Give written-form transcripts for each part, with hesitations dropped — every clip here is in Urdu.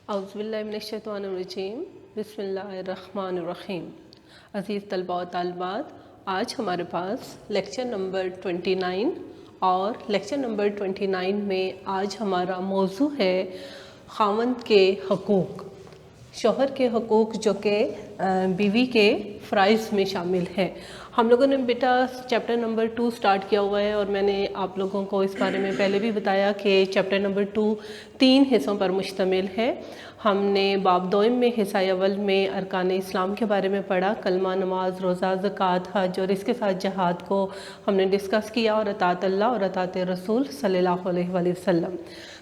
اعوذ باللہ من الشیطان الرجیم بسم اللہ الرحمن الرحیم۔ عزیز طلباء و طالبات، آج ہمارے پاس لیکچر نمبر 29 اور لیکچر نمبر 29 میں آج ہمارا موضوع ہے خاوند کے حقوق، شوہر کے حقوق جو کہ بیوی کے فرائض میں شامل ہے۔ ہم لوگوں نے بیٹا چیپٹر نمبر 2 سٹارٹ کیا ہوا ہے، اور میں نے آپ لوگوں کو اس بارے میں پہلے بھی بتایا کہ چیپٹر نمبر 2 3 حصوں پر مشتمل ہے۔ ہم نے باب دوئم میں حصہ اول میں ارکان اسلام کے بارے میں پڑھا، کلمہ، نماز، روزہ، زکوٰۃ، حج اور اس کے ساتھ جہاد کو ہم نے ڈسکس کیا، اور اطاعت اللہ اور اطاعت رسول صلی اللہ علیہ وآلہ وسلم۔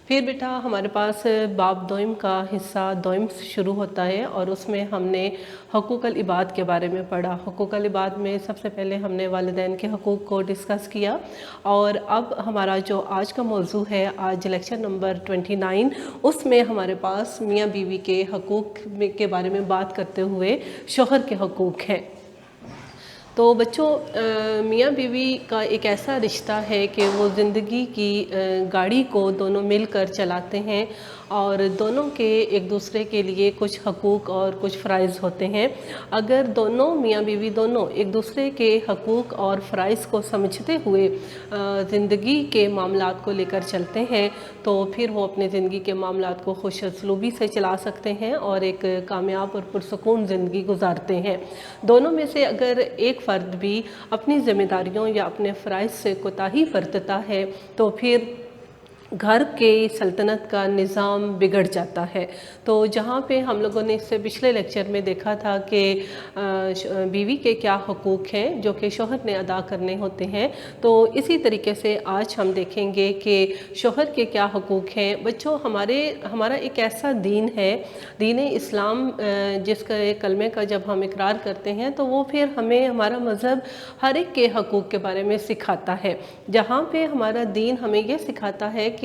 پھر بیٹا ہمارے پاس باب دوئم کا حصہ دوئم شروع ہوتا ہے، اور اس میں ہم نے حقوق العباد کے بارے میں پڑھا۔ حقوق العباد میں سب سے پہلے ہم نے والدین کے حقوق کو ڈسکس کیا، اور اب ہمارا جو آج کا موضوع ہے، آج لیکچر نمبر 29، اس میں ہمارے پاس میاں بیوی کے حقوق کے بارے میں بات کرتے ہوئے شوہر کے حقوق ہیں۔ تو بچوں، میاں بیوی کا ایک ایسا رشتہ ہے کہ وہ زندگی کی گاڑی کو دونوں مل کر چلاتے ہیں، اور دونوں کے ایک دوسرے کے لیے کچھ حقوق اور کچھ فرائض ہوتے ہیں۔ اگر دونوں میاں بیوی دونوں ایک دوسرے کے حقوق اور فرائض کو سمجھتے ہوئے زندگی کے معاملات کو لے کر چلتے ہیں، تو پھر وہ اپنے زندگی کے معاملات کو خوش اسلوبی سے چلا سکتے ہیں اور ایک کامیاب اور پرسکون زندگی گزارتے ہیں۔ دونوں میں سے اگر ایک فرد بھی اپنی ذمہ داریوں یا اپنے فرائض سے کوتاہی برتتا ہے، تو پھر گھر کے سلطنت کا نظام بگڑ جاتا ہے۔ تو جہاں پہ ہم لوگوں نے اس سے پچھلے لیکچر میں دیکھا تھا کہ بیوی کے کیا حقوق ہیں جو کہ شوہر نے ادا کرنے ہوتے ہیں، تو اسی طریقے سے آج ہم دیکھیں گے کہ شوہر کے کیا حقوق ہیں۔ بچوں، ہمارا ایک ایسا دین ہے، دین اسلام، جس کا کلمے کا جب ہم اقرار کرتے ہیں تو وہ پھر ہمیں ہمارا مذہب ہر ایک کے حقوق کے بارے میں سکھاتا ہے۔ جہاں پہ ہمارا دین ہمیں یہ سکھاتا ہے کہ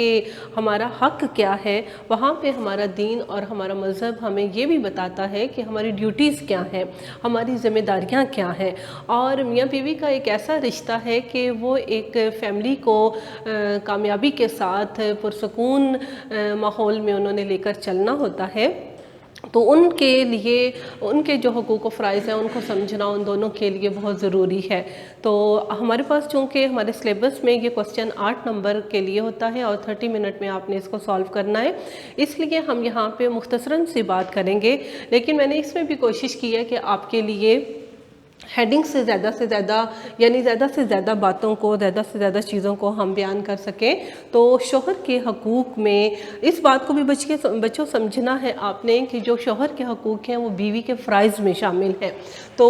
ہمارا حق کیا ہے، وہاں پہ ہمارا دین اور ہمارا مذہب ہمیں یہ بھی بتاتا ہے کہ ہماری ڈیوٹیز کیا ہیں، ہماری ذمہ داریاں کیا ہیں۔ اور میاں بیوی کا ایک ایسا رشتہ ہے کہ وہ ایک فیملی کو کامیابی کے ساتھ پرسکون ماحول میں انہوں نے لے کر چلنا ہوتا ہے۔ تو ان کے لیے ان کے جو حقوق و فرائض ہیں ان کو سمجھنا ان دونوں کے لیے بہت ضروری ہے۔ تو ہمارے پاس چونکہ ہمارے سلیبس میں یہ کوسچن 8 نمبر کے لیے ہوتا ہے، اور 30 منٹ میں آپ نے اس کو سالو کرنا ہے، اس لیے ہم یہاں پہ مختصراً سی بات کریں گے، لیکن میں نے اس میں بھی کوشش کی ہے کہ آپ کے لیے ہیڈنگ سے زیادہ یعنی زیادہ سے زیادہ باتوں کو، زیادہ سے زیادہ چیزوں کو ہم بیان کر سکیں۔ تو شوہر کے حقوق میں اس بات کو بھی بچوں سمجھنا ہے آپ نے کہ جو شوہر کے حقوق ہیں وہ بیوی کے فرائض میں شامل ہیں۔ تو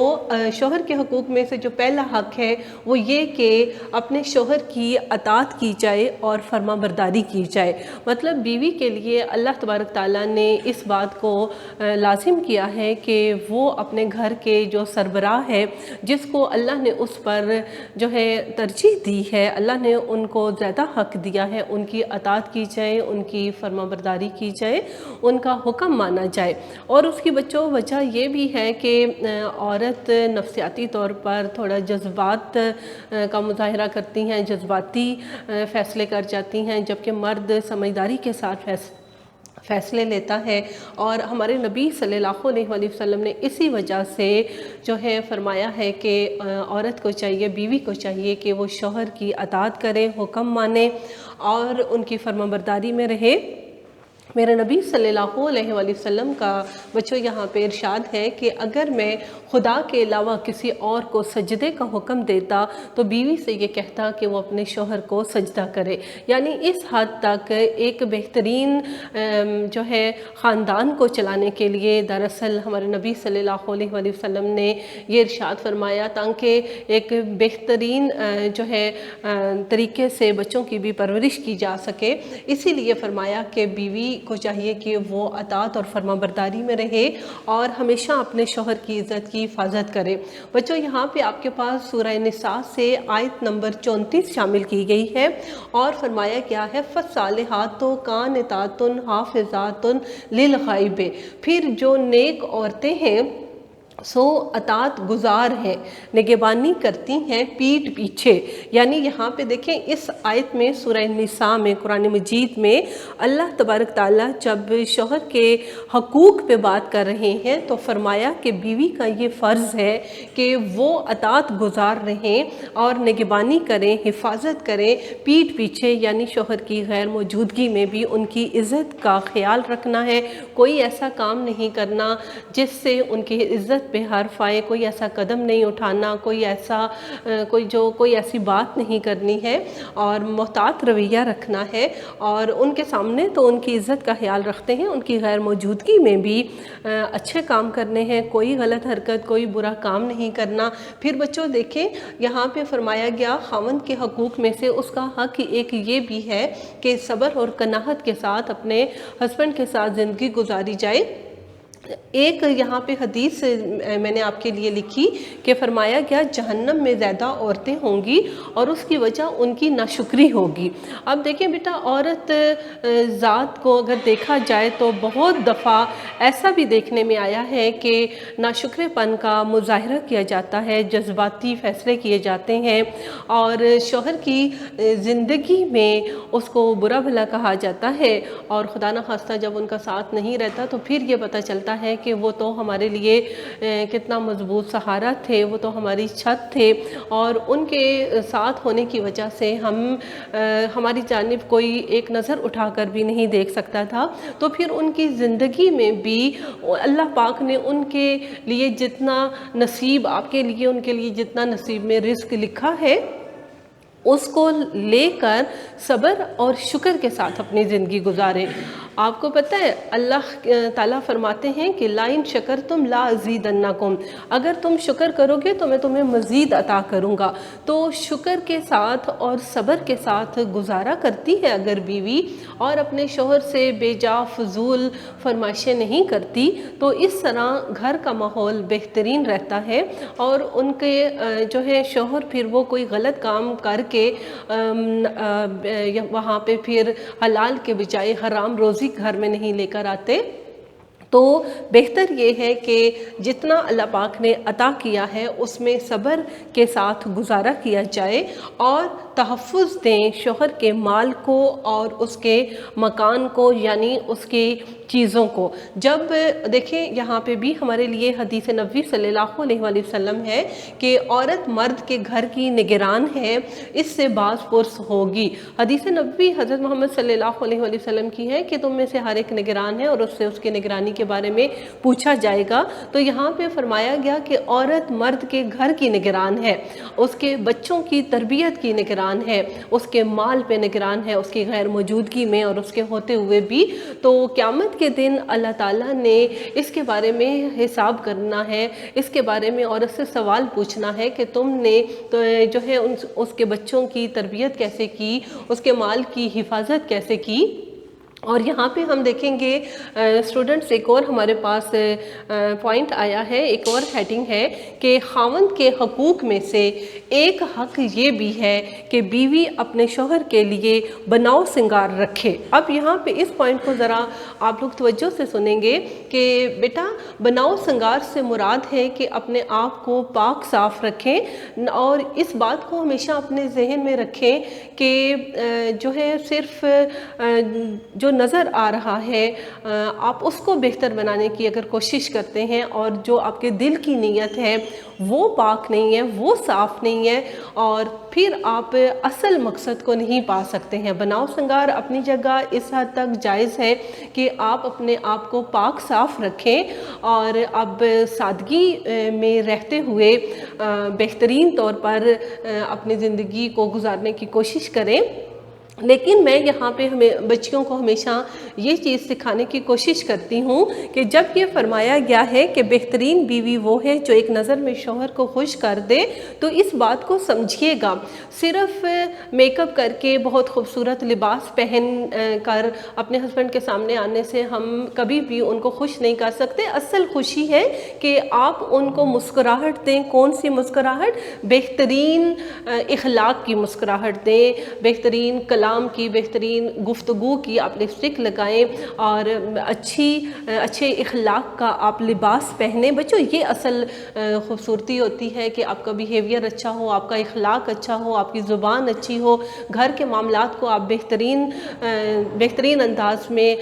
شوہر کے حقوق میں سے جو پہلا حق ہے وہ یہ کہ اپنے شوہر کی اطاعت کی جائے اور فرما برداری کی جائے۔ مطلب بیوی کے لیے اللہ تبارک تعالیٰ نے اس بات کو لازم کیا ہے کہ وہ اپنے گھر کے جو سربراہ ہے، جس کو اللہ نے اس پر جو ہے ترجیح دی ہے، اللہ نے ان کو زیادہ حق دیا ہے، ان کی اطاعت کی جائے، ان کی فرما برداری کی جائے، ان کا حکم مانا جائے۔ اور اس کی بچوں وجہ یہ بھی ہے کہ عورت نفسیاتی طور پر تھوڑا جذبات کا مظاہرہ کرتی ہیں، جذباتی فیصلے کر جاتی ہیں، جبکہ مرد سمجھداری کے ساتھ فیصلے لیتا ہے۔ اور ہمارے نبی صلی اللہ علیہ وآلہ وسلم نے اسی وجہ سے جو ہے فرمایا ہے کہ عورت کو چاہیے، بیوی کو چاہیے کہ وہ شوہر کی اطاعت کرے، حکم مانے اور ان کی فرما برداری میں رہے۔ میرے نبی صلی اللہ علیہ وآلہ وسلم کا بچوں یہاں پہ ارشاد ہے کہ اگر میں خدا کے علاوہ کسی اور کو سجدے کا حکم دیتا تو بیوی سے یہ کہتا کہ وہ اپنے شوہر کو سجدہ کرے۔ یعنی اس حد تک ایک بہترین جو ہے خاندان کو چلانے کے لیے دراصل ہمارے نبی صلی اللہ علیہ وآلہ وسلم نے یہ ارشاد فرمایا، تاکہ ایک بہترین جو ہے طریقے سے بچوں کی بھی پرورش کی جا سکے۔ اسی لیے فرمایا کہ بیوی کو چاہیے کہ وہ اطاعت اور فرما برداری میں رہے اور ہمیشہ اپنے شوہر کی عزت کی حفاظت کرے۔ بچوں یہاں پہ آپ کے پاس سورہ نساء سے آیت نمبر 34 شامل کی گئی ہے، اور فرمایا کیا ہے، فَالصَّالِحَاتُ قَانِتَاتٌ حَافِظَاتٌ لِلْغَیْبِ۔ پھر جو نیک عورتیں ہیں اطاعت گزار ہیں، نگہبانی کرتی ہیں پیٹھ پیچھے. یعنی یہاں پہ دیکھیں اس آیت میں سورہ نساء میں قرآن مجید میں اللہ تبارک تعالیٰ جب شوہر کے حقوق پہ بات کر رہے ہیں تو فرمایا کہ بیوی کا یہ فرض ہے کہ وہ اطاعت گزار رہیں اور نگہبانی کریں، حفاظت کریں پیٹھ پیچھے، یعنی شوہر کی غیر موجودگی میں بھی ان کی عزت کا خیال رکھنا ہے. کوئی ایسا کام نہیں کرنا جس سے ان کی عزت پہ حرف آئے، کوئی ایسا قدم نہیں اٹھانا، کوئی ایسی بات نہیں کرنی ہے، اور محتاط رویہ رکھنا ہے. اور ان کے سامنے تو ان کی عزت کا خیال رکھتے ہیں، ان کی غیر موجودگی میں بھی اچھے کام کرنے ہیں، کوئی غلط حرکت، کوئی برا کام نہیں کرنا. پھر بچوں دیکھیں یہاں پہ فرمایا گیا خاوند کے حقوق میں سے اس کا حق ایک یہ بھی ہے کہ صبر اور قناعت کے ساتھ اپنے ہسبینڈ کے ساتھ زندگی گزاری جائے. ایک یہاں پہ حدیث میں نے آپ کے لیے لکھی کہ فرمایا گیا جہنم میں زیادہ عورتیں ہوں گی اور اس کی وجہ ان کی ناشکری ہوگی. اب دیکھیں بیٹا عورت ذات کو اگر دیکھا جائے تو بہت دفعہ ایسا بھی دیکھنے میں آیا ہے کہ ناشکرے پن کا مظاہرہ کیا جاتا ہے، جذباتی فیصلے کیے جاتے ہیں اور شوہر کی زندگی میں اس کو برا بھلا کہا جاتا ہے، اور خدا نخواستہ جب ان کا ساتھ نہیں رہتا تو پھر یہ پتہ چلتا ہے کہ وہ تو ہمارے لیے کتنا مضبوط سہارا تھے، وہ تو ہماری چھت تھے، اور ان کے ساتھ ہونے کی وجہ سے ہماری جانب کوئی ایک نظر اٹھا کر بھی نہیں دیکھ سکتا تھا. تو پھر ان کی زندگی میں بھی اللہ پاک نے ان کے لیے جتنا نصیب آپ کے لیے ان کے لیے جتنا نصیب میں رزق لکھا ہے اس کو لے کر صبر اور شکر کے ساتھ اپنی زندگی گزاریں. آپ کو پتہ ہے اللہ تعالیٰ فرماتے ہیں کہ لَإِن شَكَرْتُمْ لَأَزِيدَنَّكُمْ، اگر تم شکر کرو گے تو میں تمہیں مزید عطا کروں گا. تو شکر کے ساتھ اور صبر کے ساتھ گزارا کرتی ہے اگر بیوی اور اپنے شوہر سے بے جا فضول فرمائشیں نہیں کرتی تو اس طرح گھر کا ماحول بہترین رہتا ہے، اور ان کے جو ہے شوہر پھر وہ کوئی غلط کام کر کے وہاں پہ پھر حلال کے بجائے حرام روزی گھر میں نہیں لے کر آتے. تو بہتر یہ ہے کہ جتنا اللہ پاک نے عطا کیا ہے اس میں صبر کے ساتھ گزارا کیا جائے اور تحفظ دیں شوہر کے مال کو اور اس کے مکان کو، یعنی اس کی چیزوں کو. جب دیکھیں یہاں پہ بھی ہمارے لیے حدیث نبوی صلی اللہ علیہ وآلہ وسلم ہے کہ عورت مرد کے گھر کی نگران ہے، اس سے باز پرس ہوگی. حدیث نبوی حضرت محمد صلی اللہ علیہ وآلہ وسلم کی ہے کہ تم میں سے ہر ایک نگران ہے اور اس سے اس کی نگرانی کے بارے میں پوچھا جائے گا. تو یہاں پہ فرمایا گیا کہ عورت مرد کے گھر کی نگران ہے، اس کے بچوں کی تربیت کی نگران ہے، اس کے مال پہ نگران ہے، اس کی غیر موجودگی میں اور اس کے ہوتے ہوئے بھی. تو قیامت کے دن اللہ تعالیٰ نے اس کے بارے میں حساب کرنا ہے، اس کے بارے میں عورت سے سوال پوچھنا ہے کہ تم نے جو ہے اس کے بچوں کی تربیت کیسے کی، اس کے مال کی حفاظت کیسے کی. اور یہاں پہ ہم دیکھیں گے اسٹوڈنٹس ایک اور ہمارے پاس پوائنٹ آیا ہے، ایک اور ہیڈنگ ہے کہ خاوند کے حقوق میں سے ایک حق یہ بھی ہے کہ بیوی اپنے شوہر کے لیے بناؤ سنگار رکھے. اب یہاں پہ اس پوائنٹ کو ذرا آپ لوگ توجہ سے سنیں گے کہ بیٹا بناؤ سنگار سے مراد ہے کہ اپنے آپ کو پاک صاف رکھیں، اور اس بات کو ہمیشہ اپنے ذہن میں رکھیں کہ جو ہے صرف جو نظر آ رہا ہے آپ اس کو بہتر بنانے کی اگر کوشش کرتے ہیں اور جو آپ کے دل کی نیت ہے وہ پاک نہیں ہے، وہ صاف نہیں ہے، اور پھر آپ اصل مقصد کو نہیں پا سکتے ہیں. بناؤ سنگار اپنی جگہ اس حد تک جائز ہے کہ آپ اپنے آپ کو پاک صاف رکھیں اور اب سادگی میں رہتے ہوئے بہترین طور پر اپنی زندگی کو گزارنے کی کوشش کریں. لیکن میں یہاں پہ بچیوں کو ہمیشہ یہ چیز سکھانے کی کوشش کرتی ہوں کہ جب یہ فرمایا گیا ہے کہ بہترین بیوی وہ ہے جو ایک نظر میں شوہر کو خوش کر دے، تو اس بات کو سمجھیے گا. صرف میک اپ کر کے بہت خوبصورت لباس پہن کر اپنے ہسبینڈ کے سامنے آنے سے ہم کبھی بھی ان کو خوش نہیں کر سکتے. اصل خوشی ہے کہ آپ ان کو مسکراہٹ دیں. کون سی مسکراہٹ؟ بہترین اخلاق کی مسکراہٹ دیں، بہترین کلام کلام کی، بہترین گفتگو کی آپ لپسٹک لگائیں اور اچھے اخلاق کا آپ لباس پہنیں۔ بچوں یہ اصل خوبصورتی ہوتی ہے کہ آپ کا بیہیویئر اچھا ہو، آپ کا اخلاق اچھا ہو، آپ کی زبان اچھی ہو، گھر کے معاملات کو آپ بہترین انداز میں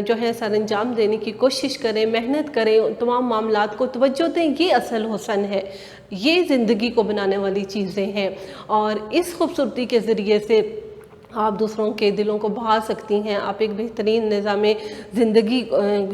جو ہے سر انجام دینے کی کوشش کریں، محنت کریں، تمام معاملات کو توجہ دیں۔ یہ اصل حسن ہے، یہ زندگی کو بنانے والی چیزیں ہیں، اور اس خوبصورتی کے ذریعے سے آپ دوسروں کے دلوں کو بھا سکتی ہیں، آپ ایک بہترین نظام زندگی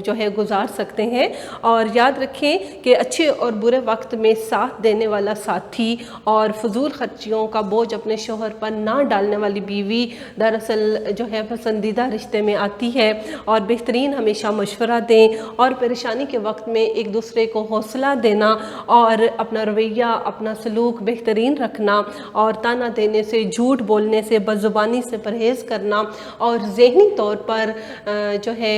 جو ہے گزار سکتے ہیں۔ اور یاد رکھیں کہ اچھے اور برے وقت میں ساتھ دینے والا ساتھی اور فضول خرچیوں کا بوجھ اپنے شوہر پر نہ ڈالنے والی بیوی دراصل جو ہے پسندیدہ رشتے میں آتی ہے۔ اور بہترین ہمیشہ مشورہ دیں، اور پریشانی کے وقت میں ایک دوسرے کو حوصلہ دینا اور اپنا رویہ، اپنا سلوک بہترین رکھنا، اور تانا دینے سے، جھوٹ بولنے سے، بدزبانی سے پرہیز کرنا، اور ذہنی طور پر جو ہے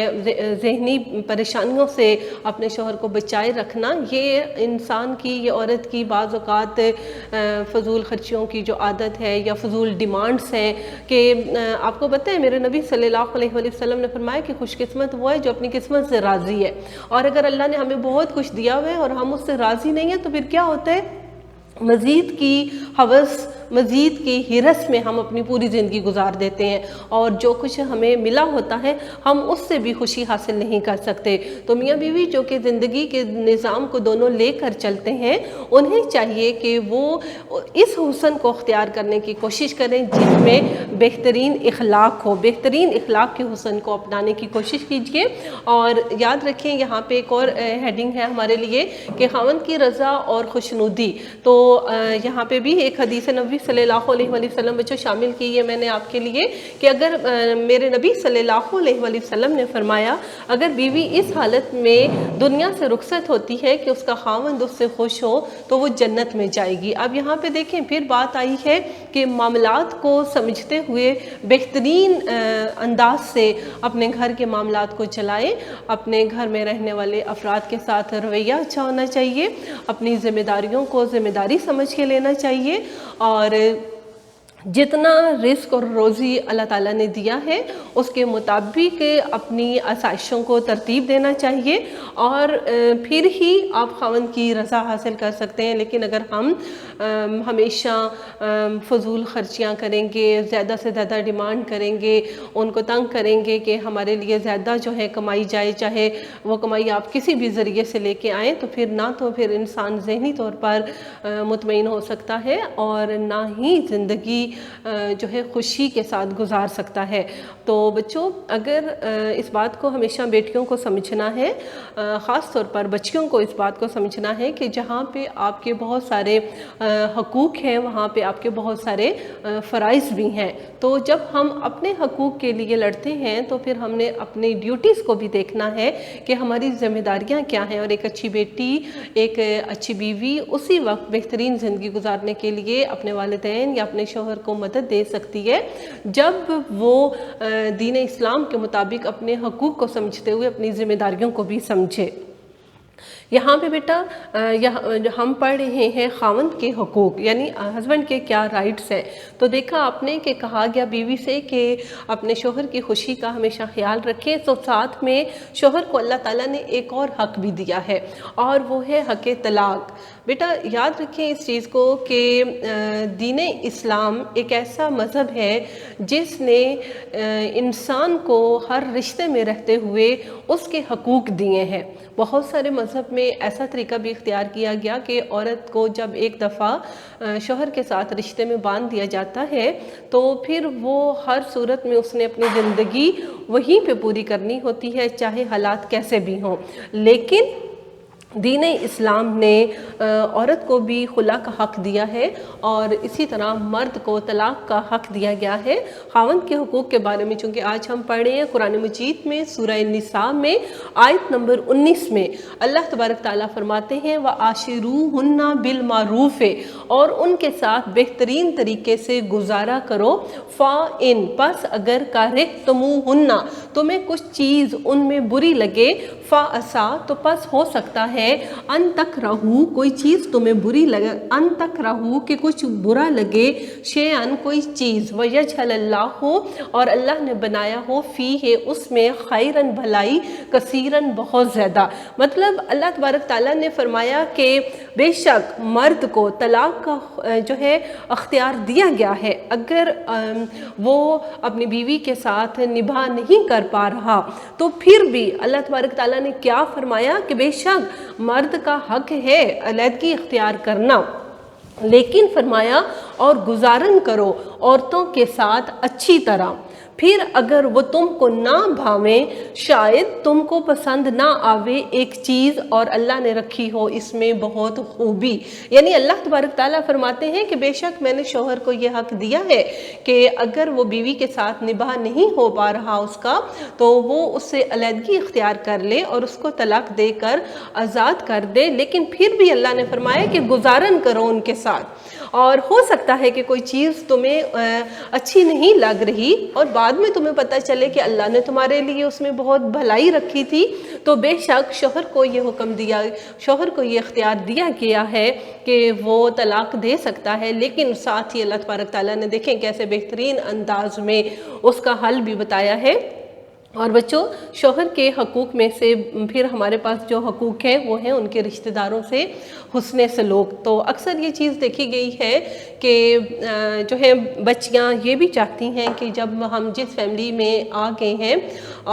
ذہنی پریشانیوں سے اپنے شوہر کو بچائے رکھنا، یہ انسان کی، یہ عورت کی بعض اوقات فضول خرچیوں کی جو عادت ہے یا فضول ڈیمانڈز ہیں کہ آپ کو پتہ ہے میرے نبی صلی اللہ علیہ وسلم نے فرمایا کہ خوش قسمت وہ ہے جو اپنی قسمت سے راضی ہے، اور اگر اللہ نے ہمیں بہت کچھ دیا ہوا ہے اور ہم اس سے راضی نہیں ہیں تو پھر کیا ہوتا ہے؟ مزید کی ہوس، مزید کی ہرس میں ہم اپنی پوری زندگی گزار دیتے ہیں، اور جو کچھ ہمیں ملا ہوتا ہے ہم اس سے بھی خوشی حاصل نہیں کر سکتے۔ تو میاں بیوی جو کہ زندگی کے نظام کو دونوں لے کر چلتے ہیں، انہیں چاہیے کہ وہ اس حسن کو اختیار کرنے کی کوشش کریں جس میں بہترین اخلاق ہو، بہترین اخلاق کے حسن کو اپنانے کی کوشش کیجیے۔ اور یاد رکھیں یہاں پہ ایک اور ہیڈنگ ہے ہمارے لیے کہ خاوند کی رضا اور خوشنودی۔ تو یہاں پہ بھی ایک حدیث نبی صلی اللہ علیہ وسلم بچوں شامل کی ہے میں نے آپ کے لیے کہ اگر میرے نبی صلی اللہ علیہ وسلم نے فرمایا اگر بیوی اس حالت میں دنیا سے رخصت ہوتی ہے کہ اس کا خاوند اس سے خوش ہو تو وہ جنت میں جائے گی۔ اب یہاں پہ دیکھیں پھر بات آئی ہے کہ معاملات کو سمجھتے ہوئے بہترین انداز سے اپنے گھر کے معاملات کو چلائیں، اپنے گھر میں رہنے والے افراد کے ساتھ رویہ اچھا ہونا چاہیے، اپنی ذمہ داریوں کو ذمہ داری سمجھ کے لینا چاہیے، اور جتنا رزق اور روزی اللہ تعالیٰ نے دیا ہے اس کے مطابق اپنی آسائشوں کو ترتیب دینا چاہیے، اور پھر ہی آپ خاوند کی رضا حاصل کر سکتے ہیں۔ لیکن اگر ہم ہمیشہ فضول خرچیاں کریں گے، زیادہ سے زیادہ ڈیمانڈ کریں گے، ان کو تنگ کریں گے کہ ہمارے لیے زیادہ جو ہے کمائی جائے، چاہے وہ کمائی آپ کسی بھی ذریعے سے لے کے آئیں، تو پھر نہ تو پھر انسان ذہنی طور پر مطمئن ہو سکتا ہے اور نہ ہی زندگی جو ہے خوشی کے ساتھ گزار سکتا ہے۔ تو بچوں اگر اس بات کو ہمیشہ بیٹیوں کو سمجھنا ہے، خاص طور پر بچیوں کو اس بات کو سمجھنا ہے کہ جہاں پہ آپ کے بہت سارے حقوق ہیں وہاں پہ آپ کے بہت سارے فرائض بھی ہیں۔ تو جب ہم اپنے حقوق کے لیے لڑتے ہیں تو پھر ہم نے اپنی ڈیوٹیز کو بھی دیکھنا ہے کہ ہماری ذمہ داریاں کیا ہیں، اور ایک اچھی بیٹی، ایک اچھی بیوی اسی وقت بہترین زندگی گزارنے کے لیے اپنے والدین یا اپنے شوہر کو مدد دے سکتی ہے جب وہ دین اسلام کے مطابق اپنے حقوق کو سمجھتے ہوئے اپنی ذمہ داریوں کو بھی سمجھے۔ یہاں پہ بیٹا ہم پڑھ رہے ہیں خاوند کے حقوق، یعنی ہسبینڈ کے کیا رائٹس ہیں۔ تو دیکھا آپ نے کہ کہا گیا بیوی سے کہ اپنے شوہر کی خوشی کا ہمیشہ خیال رکھیں، تو ساتھ میں شوہر کو اللہ تعالیٰ نے ایک اور حق بھی دیا ہے، اور وہ ہے حق طلاق۔ بیٹا یاد رکھیں اس چیز کو کہ دین اسلام ایک ایسا مذہب ہے جس نے انسان کو ہر رشتے میں رہتے ہوئے اس کے حقوق دیے ہیں۔ بہت سارے مذہب میں ایسا طریقہ بھی اختیار کیا گیا کہ عورت کو جب ایک دفعہ شوہر کے ساتھ رشتے میں باندھ دیا جاتا ہے تو پھر وہ ہر صورت میں اس نے اپنی زندگی وہیں پہ پوری کرنی ہوتی ہے، چاہے حالات کیسے بھی ہوں۔ لیکن دین اسلام نے عورت کو بھی خلا کا حق دیا ہے، اور اسی طرح مرد کو طلاق کا حق دیا گیا ہے۔ خاوند کے حقوق کے بارے میں چونکہ آج ہم پڑھ رہے ہیں قرآن مجید میں سورہ النساء میں آیت نمبر 19 میں اللہ تبارک تعالیٰ فرماتے ہیں وَعَاشِرُوهُنَّ بِالْمَعْرُوفِ، اور ان کے ساتھ بہترین طریقے سے گزارا کرو، فَإِن، پس اگر کَرِهْتُمُوهُنَّ، تمہیں کچھ چیز ان میں بری لگے، فَعَسَىٰ، تو پس ہو سکتا ہے ہے ان تکرہو کوئی چیز تمہیں بری لگے، ان تکرہو کہ کچھ برا لگے، شیئن کوئی چیز، ویجعل اللہ ہو اور اللہ نے بنایا ہو فی ہے اس میں خیرن بھلائی، کثیرن بہت زیادہ۔ مطلب اللہ تبارک تعالیٰ نے فرمایا کہ بے شک مرد کو طلاق کا جو ہے اختیار دیا گیا ہے، اگر وہ اپنی بیوی کے ساتھ نبھا نہیں کر پا رہا تو پھر بھی اللہ تبارک تعالیٰ نے کیا فرمایا کہ بے شک مرد کا حق ہے علیحدگی اختیار کرنا، لیکن فرمایا اور گزارن کرو عورتوں کے ساتھ اچھی طرح، پھر اگر وہ تم کو نہ بھاویں، شاید تم کو پسند نہ آوے ایک چیز اور اللہ نے رکھی ہو اس میں بہت خوبی، یعنی اللہ تبارک تعالیٰ فرماتے ہیں کہ بے شک میں نے شوہر کو یہ حق دیا ہے کہ اگر وہ بیوی کے ساتھ نباہ نہیں ہو پا رہا اس کا تو وہ اس سے علیحدگی اختیار کر لے اور اس کو طلاق دے کر آزاد کر دے، لیکن پھر بھی اللہ نے فرمایا کہ گزارن کرو ان کے ساتھ۔ اور ہو سکتا ہے کہ کوئی چیز تمہیں اچھی نہیں لگ رہی اور بعد میں تمہیں پتہ چلے کہ اللہ نے تمہارے لیے اس میں بہت بھلائی رکھی تھی، تو بے شک شوہر کو یہ حکم دیا، شوہر کو یہ اختیار دیا گیا ہے کہ وہ طلاق دے سکتا ہے، لیکن ساتھ ہی اللہ تبارک تعالیٰ نے دیکھیں کیسے بہترین انداز میں اس کا حل بھی بتایا ہے۔ اور بچوں شوہر کے حقوق میں سے پھر ہمارے پاس جو حقوق ہیں وہ ہیں ان کے رشتہ داروں سے حسن سلوک۔ تو اکثر یہ چیز دیکھی گئی ہے کہ جو ہے بچیاں یہ بھی چاہتی ہیں کہ جب ہم جس فیملی میں آ گئے ہیں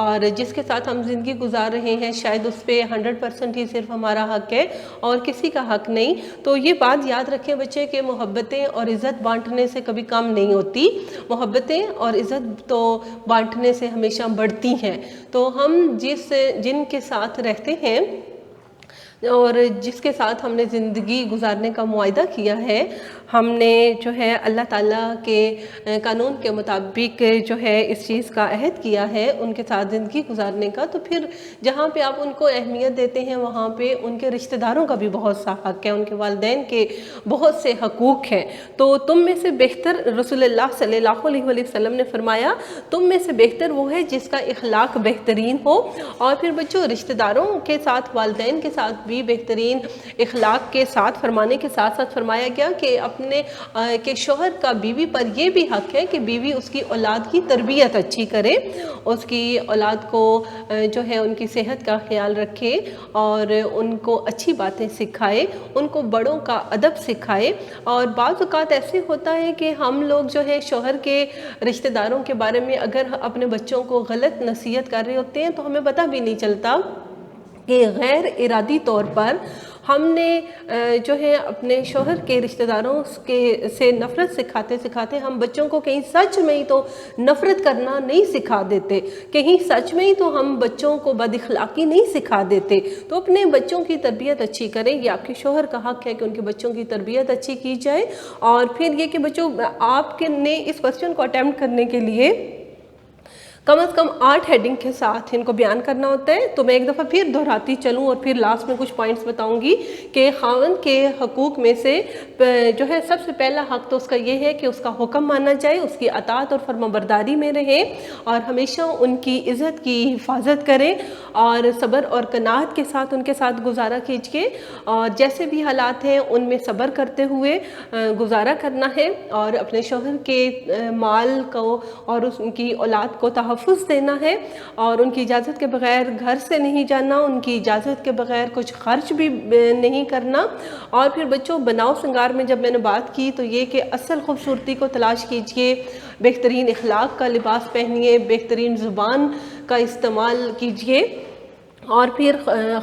اور جس کے ساتھ ہم زندگی گزار رہے ہیں شاید اس پہ 100% ہی صرف ہمارا حق ہے اور کسی کا حق نہیں، تو یہ بات یاد رکھیں بچے کہ محبتیں اور عزت بانٹنے سے کبھی کم نہیں ہوتی، محبتیں اور عزت تو بانٹنے سے ہمیشہ بڑھتی ہیں۔ تو ہم جن کے ساتھ رہتے ہیں اور جس کے ساتھ ہم نے زندگی گزارنے کا معاہدہ کیا ہے، ہم نے جو ہے اللہ تعالیٰ کے قانون کے مطابق جو ہے اس چیز کا عہد کیا ہے ان کے ساتھ زندگی گزارنے کا، تو پھر جہاں پہ آپ ان کو اہمیت دیتے ہیں وہاں پہ ان کے رشتہ داروں کا بھی بہت سا حق ہے، ان کے والدین کے بہت سے حقوق ہیں۔ تو تم میں سے بہتر، رسول اللہ صلی اللہ علیہ وسلم نے فرمایا تم میں سے بہتر وہ ہے جس کا اخلاق بہترین ہو۔ اور پھر بچوں رشتہ داروں کے ساتھ، والدین کے ساتھ بھی بہترین اخلاق کے ساتھ فرمانے کے ساتھ ساتھ فرمایا گیا کہ کہ شوہر کا بیوی پر یہ بھی حق ہے کہ بیوی اس کی اولاد کی تربیت اچھی کرے، اس کی اولاد کو جو ہے ان کی صحت کا خیال رکھے اور ان کو اچھی باتیں سکھائے، ان کو بڑوں کا ادب سکھائے۔ اور بعض اوقات ایسے ہوتا ہے کہ ہم لوگ جو ہے شوہر کے رشتہ داروں کے بارے میں اگر اپنے بچوں کو غلط نصیحت کر رہے ہوتے ہیں تو ہمیں پتہ بھی نہیں چلتا کہ غیر ارادی طور پر ہم نے جو ہے اپنے شوہر کے رشتہ داروں سے نفرت سکھاتے سکھاتے ہم بچوں کو کہیں سچ میں ہی تو نفرت کرنا نہیں سکھا دیتے، کہیں سچ میں ہی تو ہم بچوں کو بد اخلاقی نہیں سکھا دیتے۔ تو اپنے بچوں کی تربیت اچھی کریں، یہ آپ کے شوہر کا حق ہے کہ ان کے بچوں کی تربیت اچھی کی جائے۔ اور پھر یہ کہ بچوں آپ نے اس کوسچن کو اٹیمپٹ کرنے کے لیے کم از کم 8 ہیڈنگ کے ساتھ ان کو بیان کرنا ہوتا ہے۔ تو میں ایک دفعہ پھر دہراتی چلوں اور پھر لاسٹ میں کچھ پوائنٹس بتاؤں گی کہ خاوند کے حقوق میں سے جو ہے سب سے پہلا حق تو اس کا یہ ہے کہ اس کا حکم مانا جائے، اس کی اطاعت اور فرمانبرداری میں رہے اور ہمیشہ ان کی عزت کی حفاظت کرے اور صبر اور قناعت کے ساتھ ان کے ساتھ گزارا کیجیے، اور جیسے بھی حالات ہیں ان میں صبر کرتے ہوئے گزارا کرنا ہے اور اپنے شوہر کے مال کو اور ان کی اولاد کو تحفظ دینا ہے اور ان کی اجازت کے بغیر گھر سے نہیں جانا، ان کی اجازت کے بغیر کچھ خرچ بھی نہیں کرنا۔ اور پھر بچوں بناؤ سنگار میں جب میں نے بات کی تو یہ کہ اصل خوبصورتی کو تلاش کیجئے، بہترین اخلاق کا لباس پہنیے، بہترین زبان کا استعمال کیجئے، اور پھر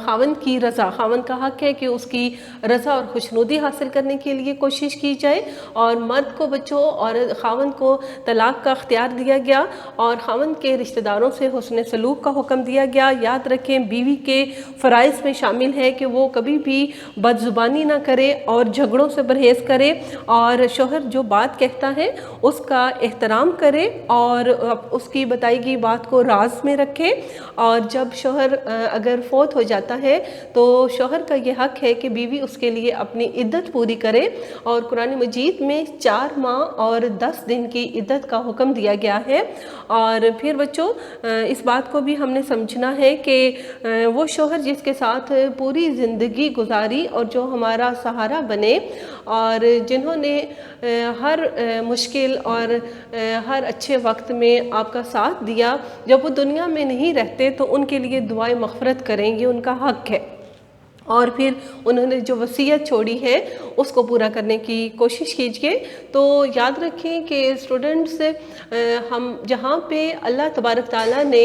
خاوند کی رضا، خاوند کا حق ہے کہ اس کی رضا اور خوشنودی حاصل کرنے کے لیے کوشش کی جائے۔ اور مرد کو بچوں اور خاوند کو طلاق کا اختیار دیا گیا اور خاوند کے رشتہ داروں سے حسن سلوک کا حکم دیا گیا۔ یاد رکھیں بیوی کے فرائض میں شامل ہے کہ وہ کبھی بھی بد زبانی نہ کرے اور جھگڑوں سے پرہیز کرے، اور شوہر جو بات کہتا ہے اس کا احترام کرے اور اس کی بتائی گئی بات کو راز میں رکھے، اور جب شوہر اگر فوت ہو جاتا ہے تو شوہر کا یہ حق ہے کہ بیوی اس کے لیے اپنی عدت پوری کرے، اور قرآن مجید میں 4 ماہ اور 10 دن کی عدت کا حکم دیا گیا ہے۔ اور پھر بچوں اس بات کو بھی ہم نے سمجھنا ہے کہ وہ شوہر جس کے ساتھ پوری زندگی گزاری اور جو ہمارا سہارا بنے، اور جنہوں نے ہر مشکل اور ہر اچھے وقت میں آپ کا ساتھ دیا، جب وہ دنیا میں نہیں رہتے تو ان کے لیے دعائیں مغفرت کریں، یہ ان کا حق ہے۔ اور پھر انہوں نے جو وصیت چھوڑی ہے اس کو پورا کرنے کی کوشش کیجئے۔ تو یاد رکھیں کہ اسٹوڈنٹس، ہم جہاں پہ اللہ تبارک تعالیٰ نے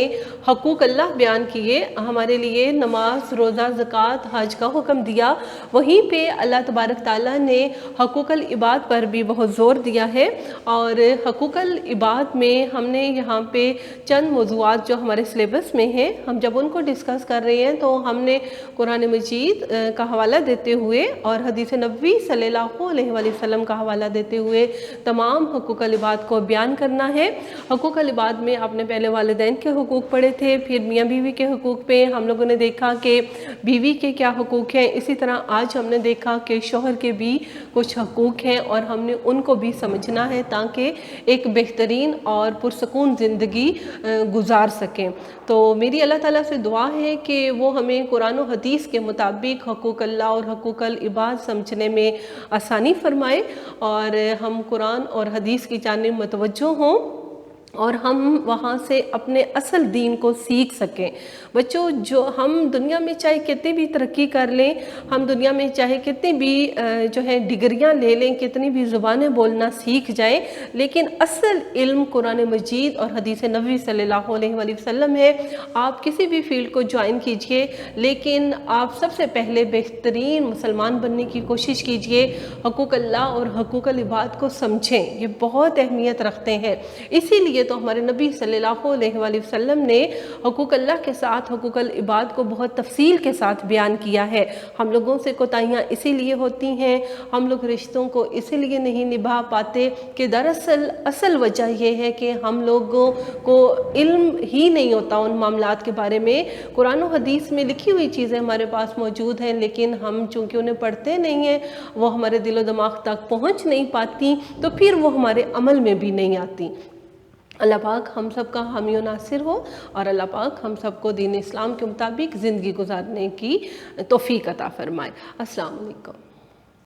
حقوق اللہ بیان کیے، ہمارے لیے نماز، روزہ، زکوٰۃ، حج کا حکم دیا، وہیں پہ اللہ تبارک تعالیٰ نے حقوق العباد پر بھی بہت زور دیا ہے۔ اور حقوق العباد میں ہم نے یہاں پہ چند موضوعات جو ہمارے سلیبس میں ہیں، ہم جب ان کو ڈسکس کر رہے ہیں تو ہم نے قرآن مجید کا حوالہ دیتے ہوئے اور حدیث نبوی صلی اللہ علیہ وآلہ وسلم کا حوالہ دیتے ہوئے تمام حقوق العباد کو بیان کرنا ہے۔ حقوق العباد میں آپ نے پہلے والدین کے حقوق پڑھے تھے، پھر میاں بیوی کے حقوق پہ ہم لوگوں نے دیکھا کہ بیوی کے کیا حقوق ہیں، اسی طرح آج ہم نے دیکھا کہ شوہر کے بھی کچھ حقوق ہیں اور ہم نے ان کو بھی سمجھنا ہے تاکہ ایک بہترین اور پرسکون زندگی گزار سکیں۔ تو میری اللہ تعالیٰ سے دعا ہے کہ وہ ہمیں قرآن و حدیث کے مطابق حقوق اللہ اور حقوق العباد سمجھنے میں آسانی فرمائے، اور ہم قرآن اور حدیث کی جانب متوجہ ہوں اور ہم وہاں سے اپنے اصل دین کو سیکھ سکیں۔ بچوں، جو ہم دنیا میں چاہے کتنی بھی ترقی کر لیں، ہم دنیا میں چاہے کتنی بھی جو ہے ڈگریاں لے لیں، کتنی بھی زبانیں بولنا سیکھ جائیں، لیکن اصل علم قرآن مجید اور حدیث نبوی صلی اللہ علیہ وآلہ وسلم ہے۔ آپ کسی بھی فیلڈ کو جوائن کیجئے، لیکن آپ سب سے پہلے بہترین مسلمان بننے کی کوشش کیجئے، حقوق اللہ اور حقوق العباد کو سمجھیں، یہ بہت اہمیت رکھتے ہیں۔ اسی لیے تو ہمارے نبی صلی اللہ علیہ وآلہ وسلم نے حقوق اللہ کے ساتھ حقوق العباد کو بہت تفصیل کے ساتھ بیان کیا ہے۔ ہم لوگوں سے کوتاہیاں اسی لیے ہوتی ہیں، ہم لوگ رشتوں کو اسی لیے نہیں نبھا پاتے کہ دراصل اصل وجہ یہ ہے کہ ہم لوگوں کو علم ہی نہیں ہوتا ان معاملات کے بارے میں۔ قرآن و حدیث میں لکھی ہوئی چیزیں ہمارے پاس موجود ہیں، لیکن ہم چونکہ انہیں پڑھتے نہیں ہیں، وہ ہمارے دل و دماغ تک پہنچ نہیں پاتی، تو پھر وہ ہمارے عمل میں بھی نہیں آتی۔ اللہ پاک ہم سب کا حامی و ناصر ہو، اور اللہ پاک ہم سب کو دین اسلام کے مطابق زندگی گزارنے کی توفیق عطا فرمائے۔ السلام علیکم۔